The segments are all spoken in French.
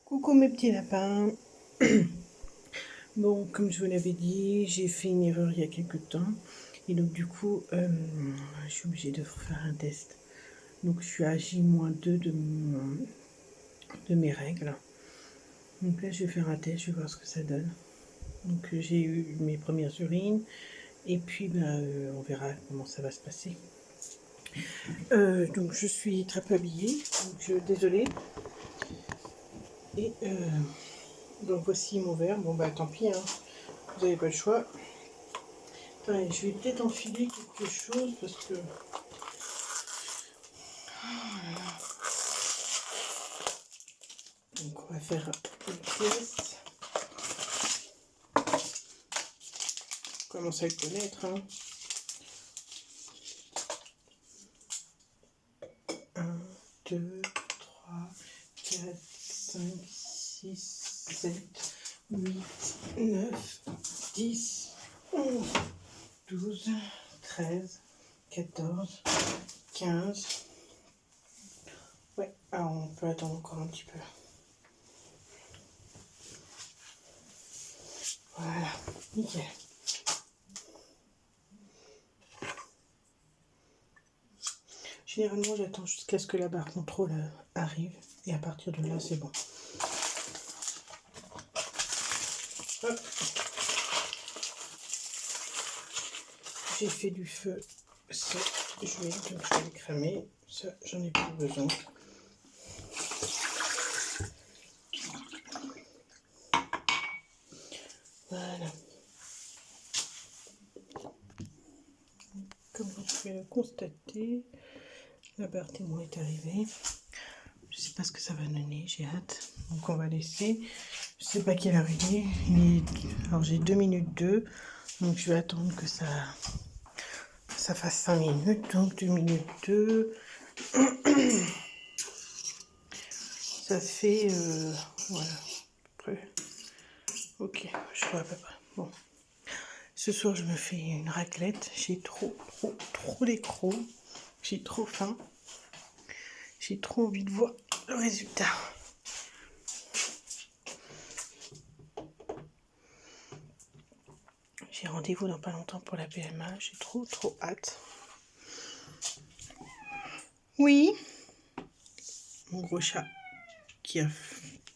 Coucou mes petits lapins. Bon, comme je vous l'avais dit, j'ai fait une erreur il y a quelques temps. Et donc du coup, je suis obligée de refaire un test. Donc je suis à J-2 de mes règles. Donc là, je vais faire un test, je vais voir ce que ça donne. Donc j'ai eu mes premières urines. Et puis, on verra comment ça va se passer. Donc je suis très peu habillée. Donc désolée. Et donc voici mon verre. Bon bah tant pis, hein. Vous n'avez pas le choix. Attendez, je vais peut-être enfiler quelque chose parce que... Donc on va faire une pièce. On commence à le connaître. Hein. 1, 2, 3, 4, 5, 6, 7, 8, 9, 10, 11, 12, 13, 14, 15. Ouais, alors on peut attendre encore un petit peu. Voilà, nickel. Généralement, j'attends jusqu'à ce que la barre contrôle arrive. Et à partir de là, c'est bon. Hop. J'ai fait du feu. Ça, je vais le cramer. Ça, j'en ai plus besoin. Voilà. Comme vous pouvez le constater, la barre témoin est arrivée. Je ne sais pas ce que ça va donner, j'ai hâte. Donc on va laisser. Je ne sais pas quelle heure il est. Alors j'ai 2 minutes 2. Donc je vais attendre que ça fasse 5 minutes. Donc 2 minutes 2. Ça fait... voilà. À peu près. Ok, je vois à peu près. Bon. Ce soir, je me fais une raclette. J'ai trop les crocs. J'ai trop faim. J'ai trop envie de voir le résultat. J'ai rendez-vous dans pas longtemps pour la PMA. J'ai trop hâte. Oui. Mon gros chat qui a...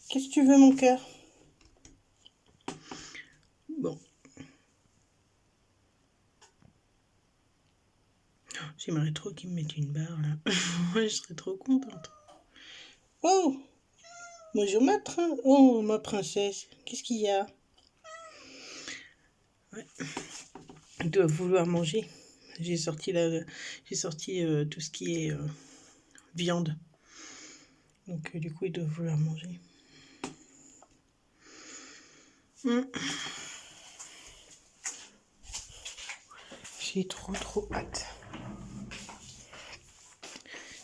Qu'est-ce que tu veux, mon cœur? Bon. J'aimerais trop qu'ils me mettent une barre, là. Moi, je serais trop contente. Oh! Bonjour, ma Oh, ma princesse. Qu'est-ce qu'il y a? Ouais. Ils doivent vouloir manger. J'ai sorti tout ce qui est viande. Donc du coup, ils doivent vouloir manger. J'ai trop hâte.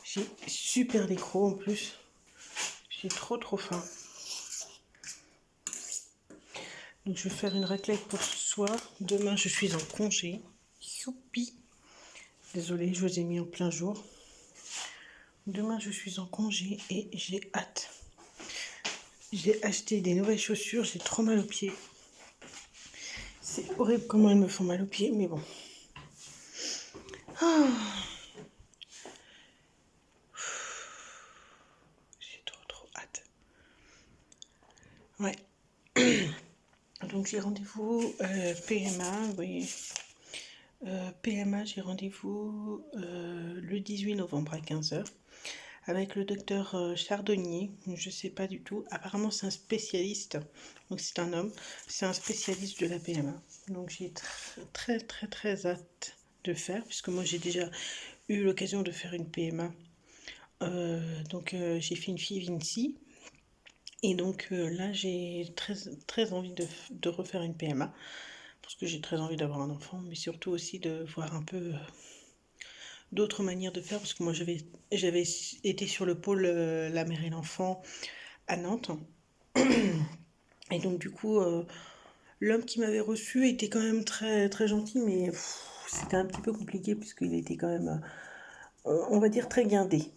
J'ai super des crocs en plus. J'ai trop faim. Donc je vais faire une raclette pour ce soir. Demain, je suis en congé. Youpi. Désolée, je vous ai mis en plein jour. Demain, je suis en congé et j'ai hâte. J'ai acheté des nouvelles chaussures. J'ai trop mal aux pieds. C'est horrible comment elles me font mal aux pieds, mais bon. Ah. J'ai trop hâte. Ouais. Donc j'ai rendez-vous PMA, vous voyez. PMA, j'ai rendez-vous le 18 novembre à 15h avec le docteur Chardonnier. Je ne sais pas du tout. Apparemment, c'est un spécialiste. Donc c'est un homme. C'est un spécialiste de la PMA. Donc j'ai très hâte de faire, puisque moi j'ai déjà eu l'occasion de faire une PMA. J'ai fait une fille Vinci. Et donc là, j'ai très envie de refaire une PMA. Parce que j'ai très envie d'avoir un enfant. Mais surtout aussi de voir un peu d'autres manières de faire. Parce que moi, j'avais été sur le pôle La mère et l'enfant à Nantes. Et donc du coup, l'homme qui m'avait reçu était quand même très gentil. Mais c'était un petit peu compliqué puisqu'il était quand même, on va dire, très guindé.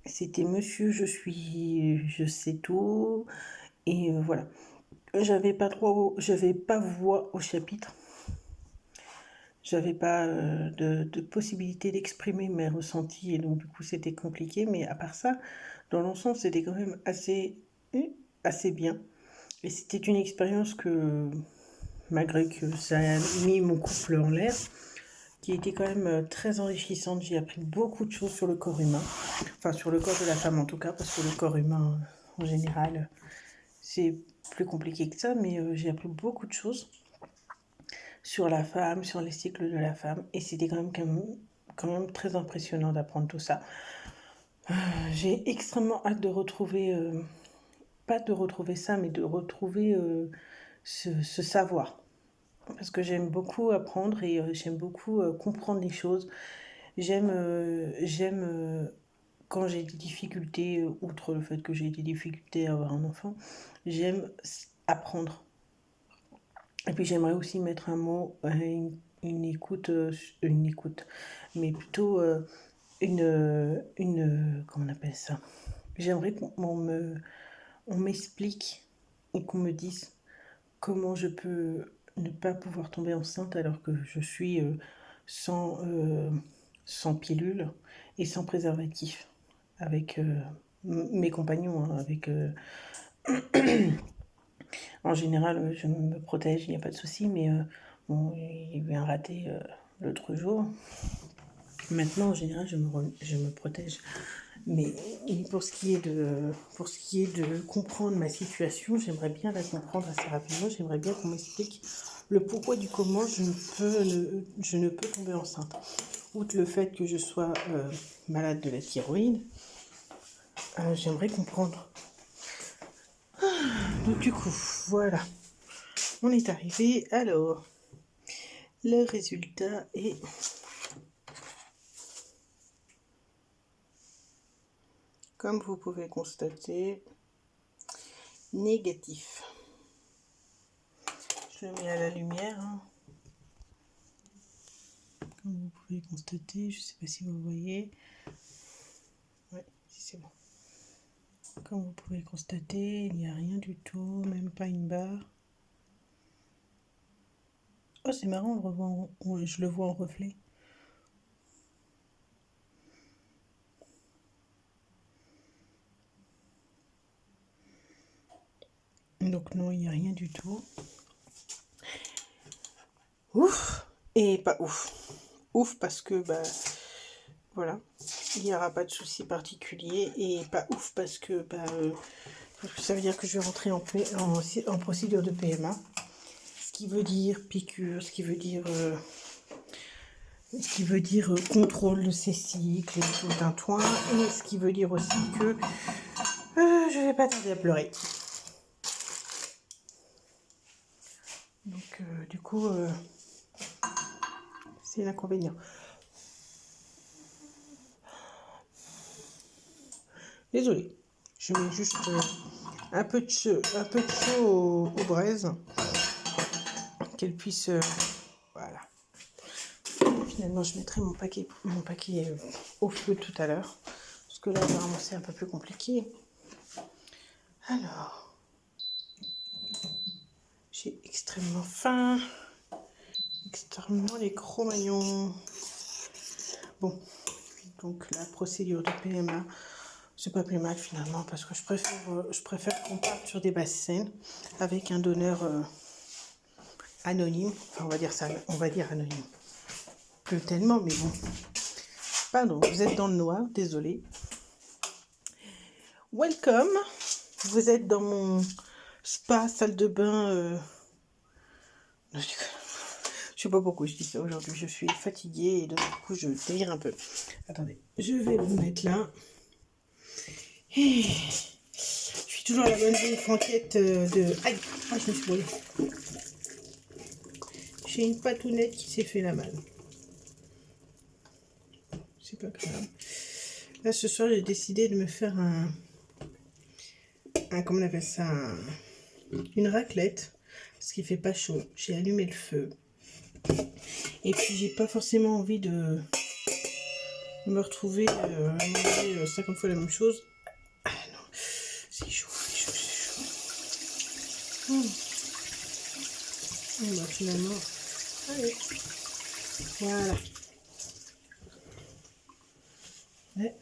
C'était monsieur, je sais tout. Et voilà. J'avais pas voix au chapitre. J'avais pas de possibilité d'exprimer mes ressentis et donc du coup c'était compliqué. Mais à part ça, dans l'ensemble, c'était quand même assez bien. Et c'était une expérience que, malgré que ça a mis mon couple en l'air, qui était quand même très enrichissante. J'ai appris beaucoup de choses sur le corps humain, enfin sur le corps de la femme en tout cas, parce que le corps humain en général c'est plus compliqué que ça, mais j'ai appris beaucoup de choses sur la femme, sur les cycles de la femme, et c'était quand même très impressionnant d'apprendre tout ça. J'ai extrêmement hâte de retrouver, pas de retrouver ça, mais de retrouver ce savoir. Parce que j'aime beaucoup apprendre et j'aime beaucoup comprendre les choses. J'aime quand j'ai des difficultés, outre le fait que j'ai des difficultés à avoir un enfant, j'aime apprendre. Et puis j'aimerais aussi mettre un mot, une écoute, mais plutôt comment on appelle ça? J'aimerais on m'explique et qu'on me dise comment je peux ne pas pouvoir tomber enceinte alors que je suis sans, sans pilule et sans préservatif avec mes compagnons, hein, avec en général, je me protège, il n'y a pas de souci, mais bon, il y a eu un raté l'autre jour. Maintenant, en général, je me protège. Mais pour ce qui est de comprendre ma situation, j'aimerais bien la comprendre assez rapidement. J'aimerais bien qu'on m'explique le pourquoi du comment je ne peux tomber enceinte. Outre le fait que je sois malade de la thyroïde, j'aimerais comprendre. Donc du coup, voilà. On est arrivé. Alors, le résultat est comme vous pouvez constater, négatif. Je le mets à la lumière. Hein. Comme vous pouvez constater, je ne sais pas si vous voyez. Oui, c'est bon. Comme vous pouvez constater, il n'y a rien du tout, même pas une barre. Oh, c'est marrant, je le vois en reflet. Donc non, il n'y a rien du tout. Ouf. Et pas ouf. Ouf parce que, voilà, il n'y aura pas de souci particulier. Et pas ouf parce que, ça veut dire que je vais rentrer en procédure de PMA. Ce qui veut dire piqûre, ce qui veut dire contrôle de ses cycles et tout un toit, et ce qui veut dire aussi que je vais pas tarder à pleurer. Donc du coup, c'est l'inconvénient. Désolée, je mets juste un peu de chaud aux braises, qu'elle puisse, voilà. Finalement, je mettrai mon paquet au feu tout à l'heure, parce que là, vraiment, c'est un peu plus compliqué. Alors, j'ai extrêmement faim, extrêmement les Cro-Magnons. Bon, donc la procédure de PMA, c'est pas plus mal finalement, parce que je préfère qu'on parte sur des bases saines avec un donneur anonyme. Enfin, on va dire anonyme. Plus tellement, mais bon. Pardon, vous êtes dans le noir, désolé. Welcome. Vous êtes dans mon spa, salle de bain. Je sais pas pourquoi je dis ça aujourd'hui. Je suis fatiguée et donc du coup je délire un peu. Attendez, je vais vous mettre là. Et je suis toujours à la bonne vieille franquette de... Aïe, je me suis brûlée. J'ai une patounette qui s'est fait la malle. C'est pas grave. Là ce soir j'ai décidé de me faire comment on appelle ça, une raclette. Parce qu'il fait pas chaud. J'ai allumé le feu. Et puis j'ai pas forcément envie de me retrouver à manger 50 fois la même chose. Ah non, c'est chaud, c'est chaud, c'est chaud. Hum. Bah, finalement, allez, voilà. Ouais.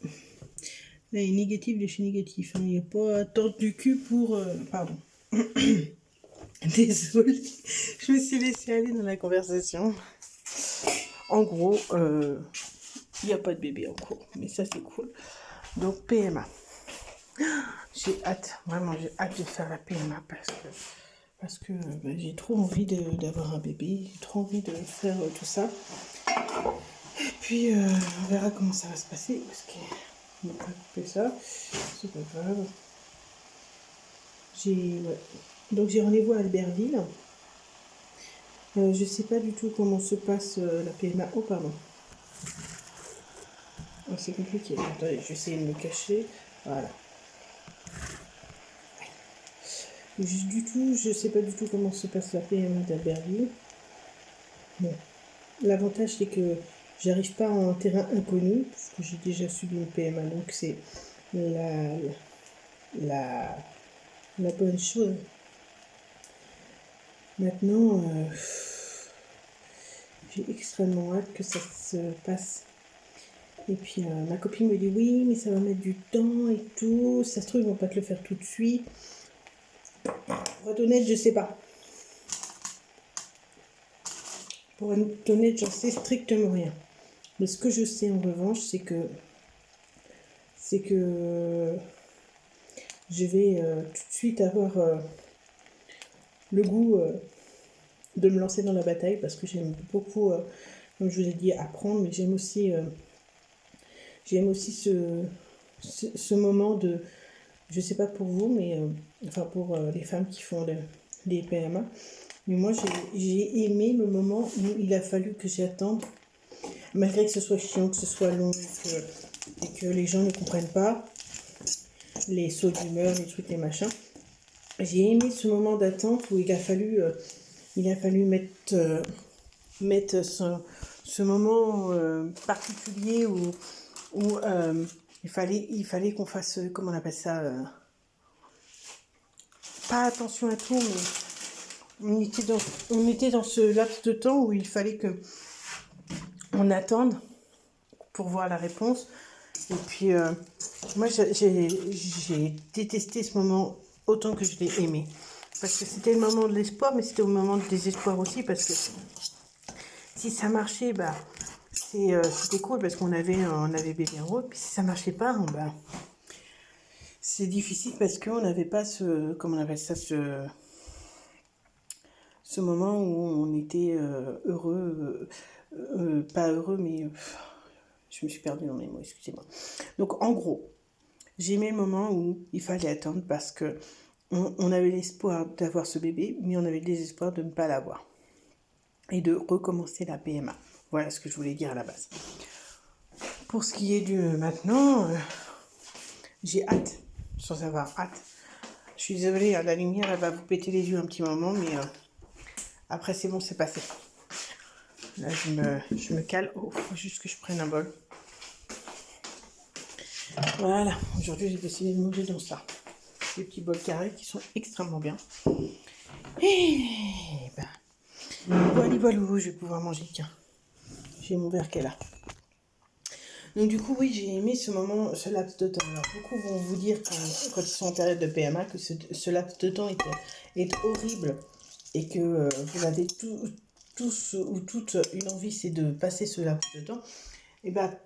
Là, il est négatif de chez négatif. Hein. Il n'y a pas à tordre du cul pour... Pardon. Désolée. Je me suis laissée aller dans la conversation. En gros, il n'y a pas de bébé en cours. Mais ça, c'est cool. Donc, PMA. J'ai hâte. Vraiment, j'ai hâte de faire la PMA parce que j'ai trop envie d'avoir un bébé. J'ai trop envie de faire tout ça. Et puis, on verra comment ça va se passer. Parce qu'on n'a pas coupé ça. C'est pas grave. Ouais. Donc j'ai rendez-vous à Albertville. Je sais pas du tout comment se passe la PMA. Oh pardon. Oh, c'est compliqué. Attendez, je vais essayer de me cacher. Voilà. Du tout, je sais pas du tout comment se passe la PMA d'Albertville. Bon. L'avantage c'est que j'arrive pas en terrain inconnu, parce que j'ai déjà subi une PMA, donc c'est la, la, la bonne chose. Maintenant, j'ai extrêmement hâte que ça se passe. Et puis ma copine me dit oui, mais ça va mettre du temps et tout. Ça se trouve, ils vont pas te le faire tout de suite. Pour être honnête, je sais pas. Pour être honnête, j'en sais strictement rien. Mais ce que je sais en revanche, c'est que je vais tout de suite avoir le goût de me lancer dans la bataille parce que j'aime beaucoup, comme je vous ai dit, apprendre, mais j'aime aussi ce moment de, je sais pas pour vous, mais enfin pour les femmes qui font les PMA, mais moi j'ai aimé le moment où il a fallu que j'attende, malgré que ce soit chiant, que ce soit long et que les gens ne comprennent pas, les sauts d'humeur, les trucs, les machins. J'ai aimé ce moment d'attente où il a fallu mettre ce moment particulier où il fallait qu'on fasse, comment on appelle ça, pas attention à tout, mais on était dans ce laps de temps où il fallait que on attende pour voir la réponse. Et puis, moi, j'ai détesté ce moment autant que je l'ai aimé. Parce que c'était le moment de l'espoir, mais c'était au moment du désespoir aussi, parce que si ça marchait, bah, c'était cool, parce qu'on avait bébé en route. Puis si ça marchait pas, bah, c'est difficile parce qu'on n'avait pas comment on appelle ça, ce moment où on était heureux, pas heureux, mais je me suis perdue dans mes mots, excusez-moi. Donc en gros, j'ai aimé le moment où il fallait attendre parce que on avait l'espoir d'avoir ce bébé, mais on avait le désespoir de ne pas l'avoir et de recommencer la PMA. Voilà ce que je voulais dire à la base. Pour ce qui est du maintenant, j'ai hâte, sans avoir hâte. Je suis désolée, la lumière elle va vous péter les yeux un petit moment, mais après c'est bon, c'est passé. Là je me cale. Oh, faut juste que je prenne un bol. Voilà, aujourd'hui j'ai décidé de manger dans ça. Des petits bols carrés qui sont extrêmement bien. Et ben, voilà, je vais pouvoir manger. Tiens, j'ai mon verre qu'elle a. Donc du coup, oui, j'ai aimé ce moment, ce laps de temps. Alors, beaucoup vont vous dire quand ils sont en période de PMA que ce laps de temps est horrible et que vous avez tous ou toutes une envie, c'est de passer ce laps de temps. Et ben,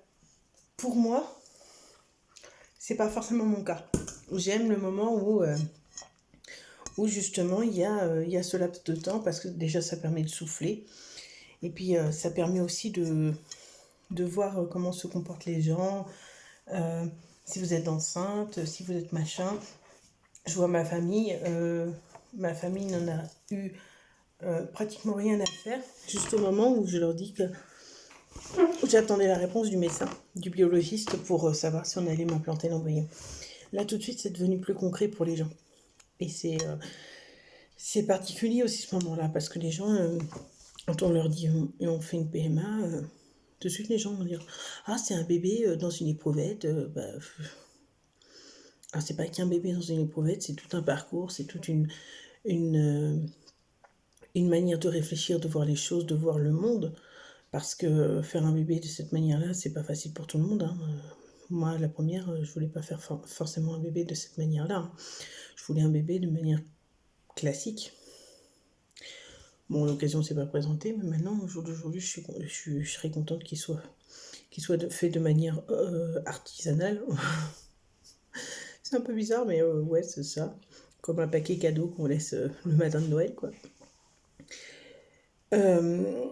pour moi, c'est pas forcément mon cas. J'aime le moment où justement il y a ce laps de temps parce que déjà ça permet de souffler et puis ça permet aussi de voir comment se comportent les gens, si vous êtes enceinte, si vous êtes machin. Je vois ma famille n'en a eu pratiquement rien à faire, juste au moment où je leur dis que j'attendais la réponse du médecin, du biologiste pour savoir si on allait m'implanter l'embryon. Là tout de suite c'est devenu plus concret pour les gens. Et c'est particulier aussi ce moment-là, parce que les gens, quand on leur dit on fait une PMA, tout de suite les gens vont dire ah c'est un bébé dans une éprouvette. Alors c'est pas qu'un bébé dans une éprouvette, c'est tout un parcours, c'est toute une une, une manière de réfléchir, de voir les choses, de voir le monde. Parce que faire un bébé de cette manière-là, c'est pas facile pour tout le monde, hein. Moi, la première, je voulais pas faire forcément un bébé de cette manière-là, hein. Je voulais un bébé de manière classique. Bon, l'occasion s'est pas présentée, mais maintenant, au jour d'aujourd'hui, je serais contente qu'il soit fait de manière artisanale. C'est un peu bizarre, mais ouais, c'est ça. Comme un paquet cadeau qu'on laisse le matin de Noël, quoi. Euh,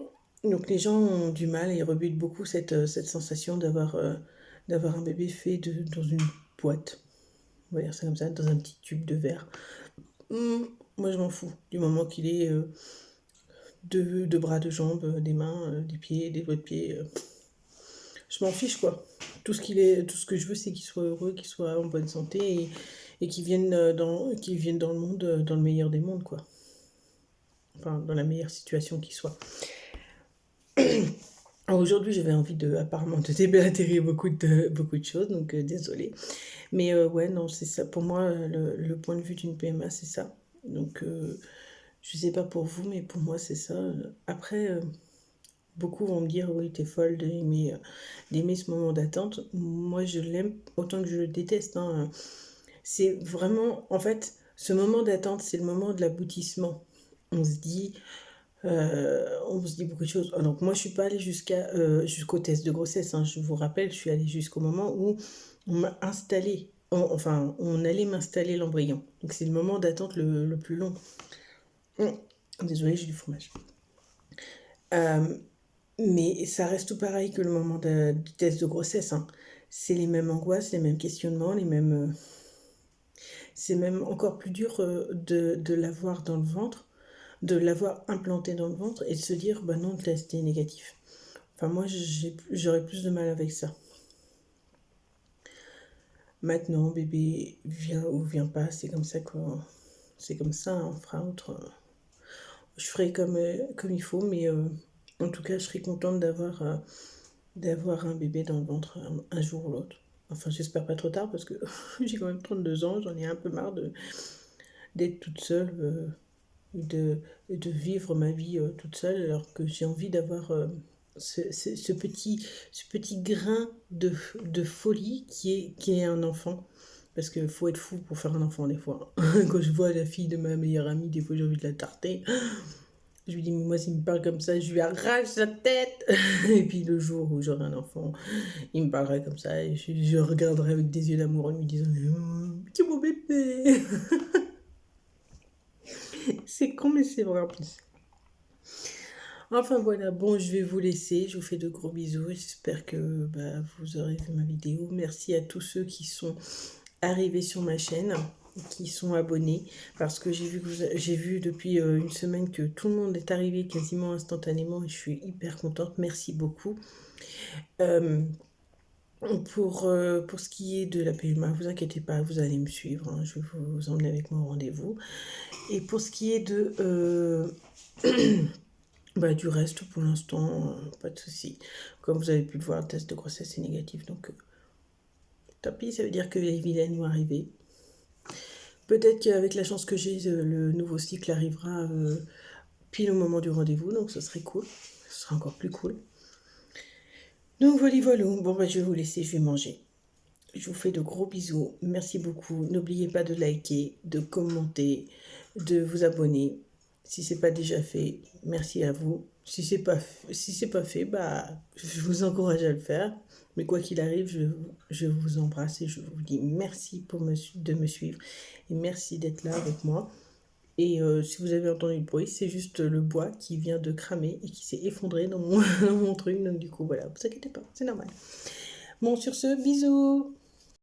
donc les gens ont du mal et rebutent beaucoup cette sensation d'avoir un bébé fait dans une boîte. On va dire ça comme ça, dans un petit tube de verre. Moi, je m'en fous. Du moment qu'il ait deux bras, deux jambes, des mains, des pieds, des doigts de pied, je m'en fiche, quoi. Tout ce que je veux, c'est qu'il soit heureux, qu'il soit en bonne santé et qu'il vienne dans le monde, dans le meilleur des mondes, quoi. Enfin, dans la meilleure situation qui soit. Alors aujourd'hui, j'avais envie apparemment, de déblatérer beaucoup de choses, donc désolée. Mais ouais, non, c'est ça. Pour moi, le point de vue d'une PMA, c'est ça. Donc, je sais pas pour vous, mais pour moi, c'est ça. Après, beaucoup vont me dire, oui, t'es folle d'aimer ce moment d'attente. Moi, je l'aime autant que je le déteste, hein. C'est vraiment, en fait, ce moment d'attente, c'est le moment de l'aboutissement. On se dit, beaucoup de choses. Ah, donc moi, je suis pas allée jusqu'au test de grossesse, hein. Je vous rappelle, je suis allée jusqu'au moment où on m'a installé, enfin, on allait m'installer l'embryon. Donc c'est le moment d'attente le plus long. Désolée, j'ai du fromage. Euh, mais ça reste tout pareil que le moment du test de grossesse, hein. C'est les mêmes angoisses, les mêmes questionnements, c'est même encore plus dur de l'avoir dans le ventre, de l'avoir implanté dans le ventre et de se dire, bah non, le test est négatif. Enfin, moi, j'aurais plus de mal avec ça. Maintenant, bébé vient ou vient pas, c'est comme ça c'est comme ça, hein, on fera autre. Je ferai comme il faut, mais en tout cas, je serais contente d'avoir un bébé dans le ventre un jour ou l'autre. Enfin, j'espère pas trop tard parce que j'ai quand même 32 ans, j'en ai un peu marre d'être toute seule et de vivre ma vie toute seule alors que j'ai envie d'avoir ce petit grain de folie qui est un enfant. Parce qu'il faut être fou pour faire un enfant des fois. Quand je vois la fille de ma meilleure amie, des fois j'ai envie de la tarter. Je lui dis, mais moi, s'il me parle comme ça, je lui arrache sa tête. Et puis le jour où j'aurai un enfant, il me parlerait comme ça et je regarderai avec des yeux d'amour en lui disant, c'est mon bébé. C'est con, mais c'est vrai en plus. Enfin voilà, bon, je vais vous laisser. Je vous fais de gros bisous. J'espère que bah, vous aurez vu ma vidéo. Merci à tous ceux qui sont arrivés sur ma chaîne, qui sont abonnés, parce que j'ai vu depuis une semaine que tout le monde est arrivé quasiment instantanément et je suis hyper contente. Merci beaucoup. Euh, pour ce qui est de la PMA, vous inquiétez pas, vous allez me suivre, hein, je vais vous emmener avec moi au rendez-vous. Et pour ce qui est bah, du reste, pour l'instant, pas de souci. Comme vous avez pu le voir, le test de grossesse est négatif, donc tant pis, ça veut dire que les vilaines vont arriver. Peut-être qu'avec la chance que j'ai, le nouveau cycle arrivera pile au moment du rendez-vous, donc ce serait cool. Ce sera encore plus cool. Donc voilà. Bon, bah, je vais vous laisser, je vais manger. Je vous fais de gros bisous. Merci beaucoup. N'oubliez pas de liker, de commenter, de vous abonner. Si c'est pas déjà fait, merci à vous. Si c'est pas fait, bah, je vous encourage à le faire. Mais quoi qu'il arrive, je vous embrasse et je vous dis merci de me suivre et merci d'être là avec moi. Et si vous avez entendu le bruit, c'est juste le bois qui vient de cramer et qui s'est effondré dans mon, dans mon truc. Donc du coup, voilà, vous inquiétez pas, c'est normal. Bon, sur ce, bisous!